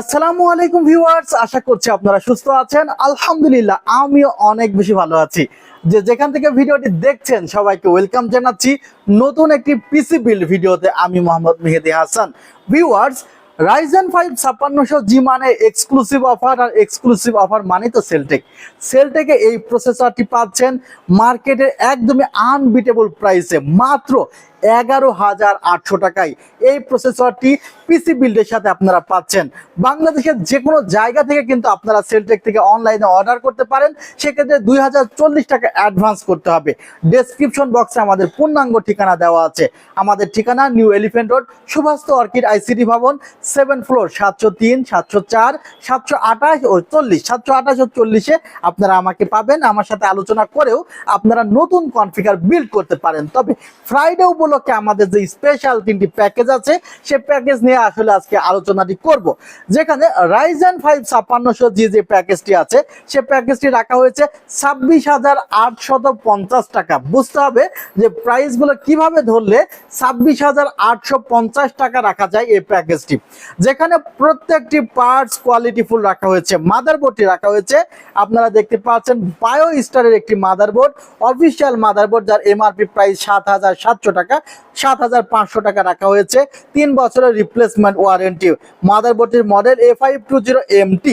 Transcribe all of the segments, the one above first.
আসসালামু আলাইকুম ভিউয়ার্স, আশা করছি আপনারা সুস্থ আছেন। আলহামদুলিল্লাহ আমিও অনেক বেশি ভালো আছি। যেখান থেকে ভিডিওটি দেখছেন সবাইকে ওয়েলকাম জানাচ্ছি নতুন একটি পিসি বিল্ড ভিডিওতে। আমি Mohammad Mehedi Hasan. Viewers, Ryzen 5 5600G মানে এক্সক্লুসিভ অফার, আর এক্সক্লুসিভ অফার মানে তো সেলটেকে এই প্রসেসরটি পাচ্ছেন মার্কেটের একদমই আনবিটেবল প্রাইসে, মাত্র 11,800 টাকায় এই প্রসেসরটি পিসি বিল্ডের সাথে আপনারা পাচ্ছেন। বাংলাদেশের যে কোনো জায়গা থেকে কিন্তু আপনারা সেলটেক থেকে অনলাইনে অর্ডার করতে পারেন। সেক্ষেত্রে 2040 টাকা অ্যাডভান্স করতে হবে। ডেসক্রিপশন বক্সে আমাদের পূর্ণাঙ্গ ঠিকানা দেওয়া আছে। আমাদের ঠিকানা new elephant road, Suvastu orchid ICT ভবন, 7 ফ্লোর, 703, 704, 728 ও 40, 728 ও 40-এ আপনারা আমাকে পাবেন। আমার সাথে আলোচনা করেও আপনারা নতুন কনফিগার বিল্ড করতে পারেন। তবে ফ্রাইডে উপলক্ষে আমাদের যে স্পেশাল 3টি প্যাকেজ আছে, সে প্যাকেজ নিয়ে আসলে আজকে আলোচনাটি করব। যেখানে Ryzen 5 5600G যে প্যাকেজটি আছে, সে প্যাকেজটি রাখা হয়েছে 26,850 টাকা। বুঝতে হবে যে প্রাইসগুলো কিভাবে ধরলে 26,850 টাকা রাখা যায় এই প্যাকেজটি। যেখানে প্রত্যেকটি পার্টস কোয়ালিটিফুল রাখা হয়েছে। মাদারবোর্ডটি রাখা হয়েছে, আপনারা দেখতে পাচ্ছেন বায়ো স্টারের একটি মাদারবোর্ড, অফিসিয়াল মাদারবোর্ড, যার এমআরপি প্রাইস 7,700 টাকা, 7,500 টাকা রাখা হয়েছে। 3 বছরের রিপ্লেসমেন্ট ওয়ারেন্টি। মাদারবোর্ডটির model A520MT।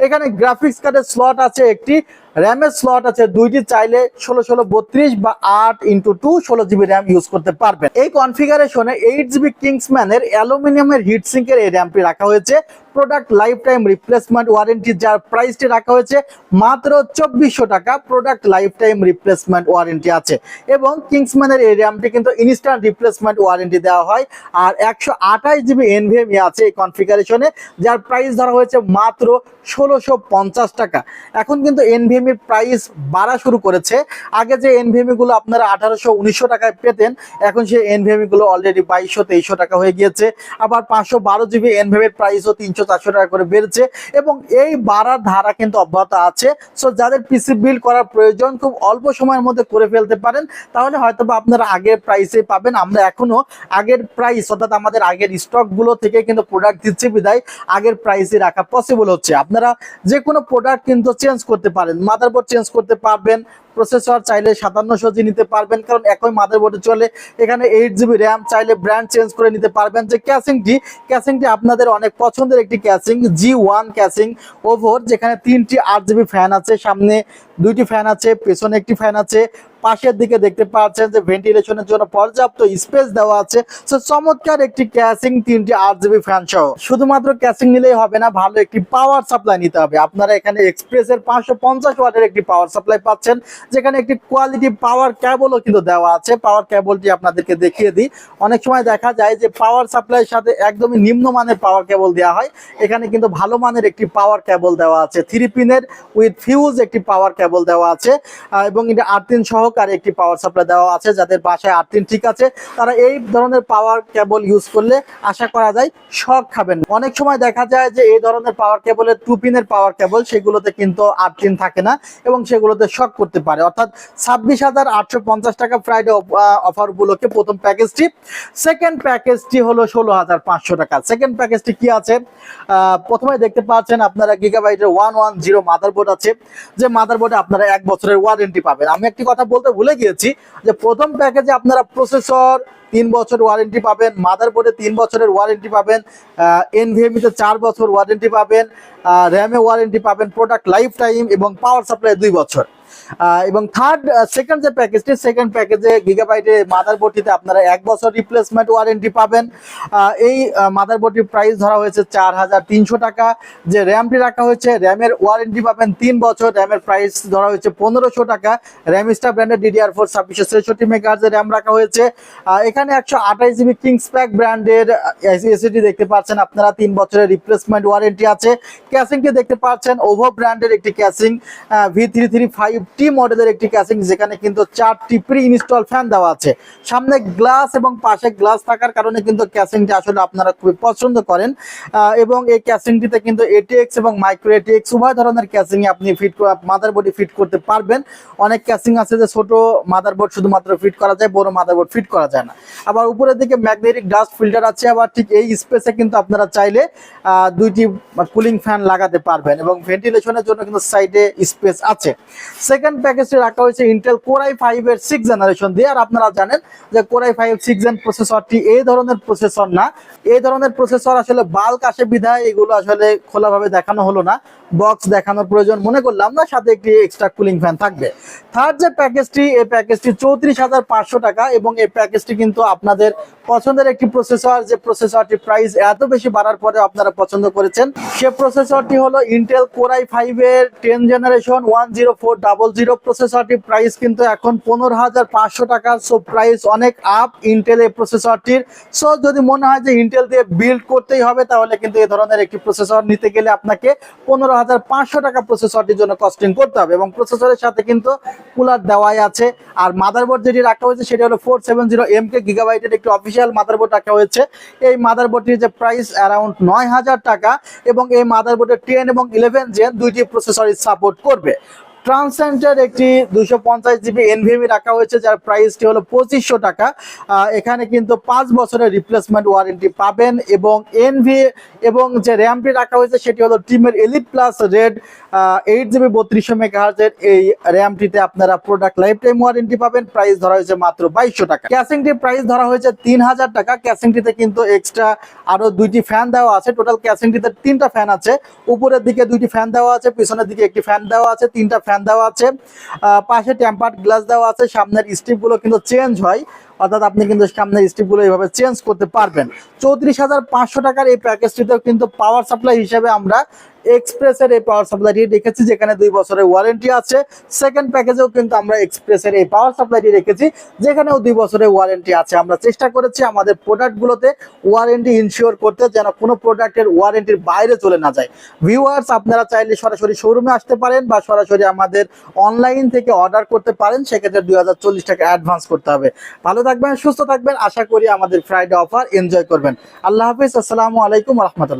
এখানে গ্রাফিক্স কার্ডের স্লট আছে একটি, র্যামের স্লট আছে দুইটি, চাইলে 1632 বা 8x2 16GB র্যাম ইউজ করতে পারবেন। এই কনফিগারেশনে 8GB কিংসম্যানের অ্যালুমিনিয়ামের হিটসিঙ্কের এই র্যামটি রাখা হয়েছে। Product life time replacement warranty, যার প্রাইসটি রাখা হয়েছে মাত্র 2400 টাকা। Product life time replacement warranty আছে এবং কিংসম্যানের এই র্যামটি কিন্তু ইনস্ট্যান্ট রিপ্লেসমেন্ট ওয়ারেন্টি দেওয়া হয়। আর 128GB NVMe আছে এই কনফিগারেশনে, যার প্রাইস ধরা হয়েছে মাত্র 1650 টাকা। এখন কিন্তু NVMe প্রাইস বাড়া শুরু করেছে। আগে যে NVMe গুলো আপনারা 1800-1900 টাকায় পেতেন, এখন সেই NVMe গুলো অলরেডি 2200-2300 টাকা হয়ে গিয়েছে। আবার 512GB NVMe প্রাইসও 300-400 টাকা করে বেড়েছে এবং এই বাড়ার ধারা কিন্তু অব্যাহত আছে। সো যাদের পিসি বিল্ড করার প্রয়োজন, খুব অল্প সময়ের মধ্যে করে ফেলতে পারেন, তাহলে হয়তো বা আপনারা আগের প্রাইসে পাবেন। আমরা এখনো আগের প্রাইস, অর্থাৎ আমাদের আগের স্টক গুলো থেকে কিন্তু প্রোডাক্ট দিচ্ছি বিদায় আগের প্রাইসে রাখা পসিবল হচ্ছে। আপনারা যে কোনো প্রোডাক্ট কিন্তু চেঞ্জ করতে পারেন, মাদারবোর্ড চেঞ্জ করতে পারবেন, প্রসেসর চাইলে 5700G নিতে পারবেন, কারণ একই মাদারবোর্ডে চলে। এখানে 8GB র্যাম, চাইলে ব্র্যান্ড চেঞ্জ করে নিতে পারবেন। যে ক্যাসিংটি আপনাদের অনেক পছন্দের একটি ক্যাসিং, G1 ক্যাসিং ওভর, যেখানে 3টি 8GB ফ্যান আছে, সামনে 2টি ফ্যান আছে, পেছনে একটি ফ্যান আছে, পাশের দিকে দেখতে পাচ্ছেন যে ভেন্টিলেশনের জন্য পর্যাপ্ত স্পেস দেওয়া আছে। সো চমৎকার একটি ক্যাসিং, 3টি 8GB ফ্যান সহ। শুধুমাত্র ক্যাসিং নিলেই হবে না, ভালো একটি পাওয়ার সাপ্লাই নিতে হবে। আপনারা এখানে এক্সপ্রেসের 550 ওয়াটের একটি পাওয়ার সাপ্লাই পাচ্ছেন, যেখানে একটি কোয়ালিটি পাওয়ার কেবলও কিন্তু দেওয়া আছে। পাওয়ার কেবলটি আপনাদেরকে দেখিয়ে দিই। অনেক সময় দেখা যায় যে পাওয়ার সাপ্লাইয়ের সাথে একদমই নিম্নমানের পাওয়ার কেবল দেওয়া হয়, এখানে কিন্তু ভালো মানের একটি পাওয়ার কেবল দেওয়া আছে। 3 পিনের উইথ ফিউজ একটি পাওয়ার কেবল দেওয়া আছে এবং এটা 8 সহকারে একটি পাওয়ার সাপ্লাই দেওয়া আছে। যাদের বাসায় 8 ঠিক আছে, তারা এই ধরনের পাওয়ার কেবল ইউজ করলে আশা করা যায় শক খাবেন। অনেক সময় দেখা যায় যে এই ধরনের পাওয়ার কেবলের 2 পিনের পাওয়ার কেবল, সেগুলোতে কিন্তু 8 থাকে না এবং সেগুলোতে শক করতে পারে। অর্থাৎ 26,850 টাকা ফ্রাইডে অফার উপলক্ষে প্রথম প্যাকেজটি। সেকেন্ড প্যাকেজটি হলো 16,500 টাকা। সেকেন্ড প্যাকেজটি কি আছে? প্রথমে দেখতে পাচ্ছেন আপনারা গিগাবাইটের 110 মাদারবোর্ড আছে, যে মাদারবোর্ডে আপনারা 1 বছরের ওয়ারেন্টি পাবেন। আমি একটি কথা বলতে ভুলে গিয়েছি যে প্রথম প্যাকেজে আপনারা প্রসেসর 3 বছর ওয়ারেন্টি পাবেন, মাদারবোর্ডে 3 বছরের ওয়ারেন্টি পাবেন, NVMe তে 4 বছর ওয়ারেন্টি পাবেন, র্যামে ওয়ারেন্টি পাবেন, প্রোডাক্ট লাইফ টাইম এবং পাওয়ার সাপ্লাই 2 বছর। এবং সেকেন্ড যে প্যাকেজটি, সেকেন্ড প্যাকেজে গিগাবাইটের মাদারবোর্ডটিতে আপনারা 1 বছর রিপ্লেসমেন্ট ওয়ারেন্টি পাবেন। এই মাদারবোর্ডটির প্রাইস ধরা হয়েছে 4,300 টাকা। যে র্যামটি রাখা হয়েছে, র্যামের ওয়ারেন্টি পাবেন 3 বছর, র্যামের প্রাইস ধরা হয়েছে 1500 টাকা। র্যামিস্টার ব্র্যান্ডের DDR4 2663 মেগাহার্জ র্যাম রাখা হয়েছে। এখানে 128GB কিংসপ্যাক ব্র্যান্ডের এসএসডি দেখতে পাচ্ছেন আপনারা, 3 বছরের রিপ্লেসমেন্ট ওয়ারেন্টি আছে। ক্যাসিংটি দেখতে পাচ্ছেন ওভো ব্র্যান্ডের একটি ক্যাসিং, V335 5T মডেলের একটি ক্যাসিং, যেখানে কিন্তু 4টি প্রি ইনস্টল ফ্যান দেওয়া আছে। সামনে গ্লাস এবং পাশে গ্লাস থাকার কারণে কিন্তু ক্যাসিংটি আসলে আপনারা খুবই পছন্দ করেন। এবং এই ক্যাসিংটিতে কিন্তু ATX এবং মাইক্রো ATX উভয় ধরনের ক্যাসিং আপনি মাদারবোর্ডে ফিট করতে পারবেন। অনেক ক্যাসিং আছে যে ছোট মাদারবোর্ড শুধুমাত্র ফিট করা যায়, বড় মাদারবোর্ড ফিট করা যায় না। আবার উপরের দিকে ম্যাগনেটিক ডাস্ট ফিল্টার আছে। আবার ঠিক এই স্পেসে কিন্তু আপনারা চাইলে 2টি কুলিং ফ্যান লাগাতে পারবেন এবং ভেন্টিলেশনের জন্য কিন্তু সাইডে স্পেস আছে। সেকেন্ড প্যাকেজটি রাখা হয়েছে ইন্টেল Core i5 এর 6th জেনারেশন দিয়ে। আর আপনারা জানেন যে Core i5 6th জেন প্রসেসরটি এই ধরনের প্রসেসর না, এই ধরনের প্রসেসর আসলে বাল্ক আসে বিধায় এগুলো আসলে খোলাভাবে দেখানো হলো না, বক্স দেখানোর প্রয়োজন মনে করলাম না, সাথে একটি এক্সট্রা কুলিং ফ্যান থাকবে। থার্ড যে প্যাকেজটি, এই প্যাকেজটি 34,500 টাকা এবং এই প্যাকেজটি কিন্তু আপনাদের পছন্দের একটি প্রসেসর, যে প্রসেসরটি প্রাইস এত বেশি বাড়ার পরে আপনারা পছন্দ করেছেন। সে প্রসেসরটি হলো ইন্টেল Core i5 এর 10th জেনারেশন 10400 প্রসেসরটি প্রাইস কিন্তু এখন 15,500 টাকা। সো প্রাইস অনেক আপ ইন্টেল এই প্রসেসরটির। সো যদি মনে হয় যে ইন্টেল দিয়ে বিল্ড করতেই হবে, তাহলে কিন্তু এই ধরনের একটি প্রসেসর নিতে গেলে আপনাকে 15,500 টাকা প্রসেসরটির জন্য কস্টিং করতে হবে এবং প্রসেসরের সাথে কিন্তু কুলার দেওয়াই আছে। আর মাদারবোর্ড যেটি রাখা হয়েছে সেটি হলো 470 গিগাবাইটের একটি অফিসিয়াল মাদারবোর্ড রাখা হয়েছে। এই মাদারবোর্ডটির যে প্রাইস অ্যারাউন্ড 9,000 টাকা এবং এই মাদারবোর্ডের 10 এবং 11 জেন 2টি প্রসেসরই সাপোর্ট করবে। ট্রান্সেন্টের একটি 250 জিবি NVMe রাখা হয়েছে, যার প্রাইসটি হলো 2500 টাকা। এখানে কিন্তু 5 বছরের রিপ্লেসমেন্ট ওয়ারেন্টি পাবেন এবং এবং যে র্যামটি রাখা হয়েছে সেটি হলো টিমের এলিট প্লাস রেড 8GB 3200 মেগাহার্জের। এই র্যামটিতে আপনারা প্রোডাক্ট লাইফ টাইম ওয়ারেন্টি পাবেন। প্রাইস ধরা হয়েছে মাত্র 2200 টাকা। ক্যাসিংটির প্রাইস ধরা হয়েছে 3000 টাকা। ক্যাসিংটিতে কিন্তু এক্সট্রা আরো 2টি ফ্যান দেওয়া আছে। টোটাল ক্যাসিংটিতে 3টা ফ্যান আছে। উপরের দিকে 2টি ফ্যান দেওয়া আছে, পিছনের দিকে একটি ফ্যান দেওয়া আছে, 3টা ফ্যান দেওয়া আছে। পাশে টেম্পার্ড গ্লাস দেওয়া আছে। সামনের স্ট্রিপগুলো কিন্তু চেঞ্জ হয়, অর্থাৎ আপনি কিন্তু সামনের স্ট্রিপগুলো এইভাবে চেঞ্জ করতে পারবেন। 34,500 টাকার এই প্যাকেজটিতেও কিন্তু পাওয়ার সাপ্লাই হিসেবে আমরা এক্সপ্রেসের এই পাওয়ার সাপ্লাইটি রেখেছি, যেখানে 2 বছরের ওয়ারেন্টি আছে। সেকেন্ড প্যাকেজেও কিন্তু আমরা এক্সপ্রেসের এই পাওয়ার সাপ্লাইটি রেখেছি, যেখানেও 2 বছরের ওয়ারেন্টি আছে। আমরা চেষ্টা করেছি আমাদের প্রোডাক্টগুলোতে ওয়ারেন্টি ইনশিওর করতে, যেন কোনো প্রোডাক্টের ওয়ারেন্টির বাইরে চলে না যায়। ভিউয়ার্স, আপনারা চাইলে সরাসরি শোরুমে আসতে পারেন বা সরাসরি আমাদের অনলাইন থেকে অর্ডার করতে পারেন। সেক্ষেত্রে 2040 টাকা অ্যাডভান্স করতে হবে। ভালো থাকবেন, সুস্থ থাকবেন। আশা করি আমাদের ফ্রাইডে অফার এনজয় করবেন। আল্লাহ হাফিজ। আসসালামু আলাইকুম রহমতুল্লাহ।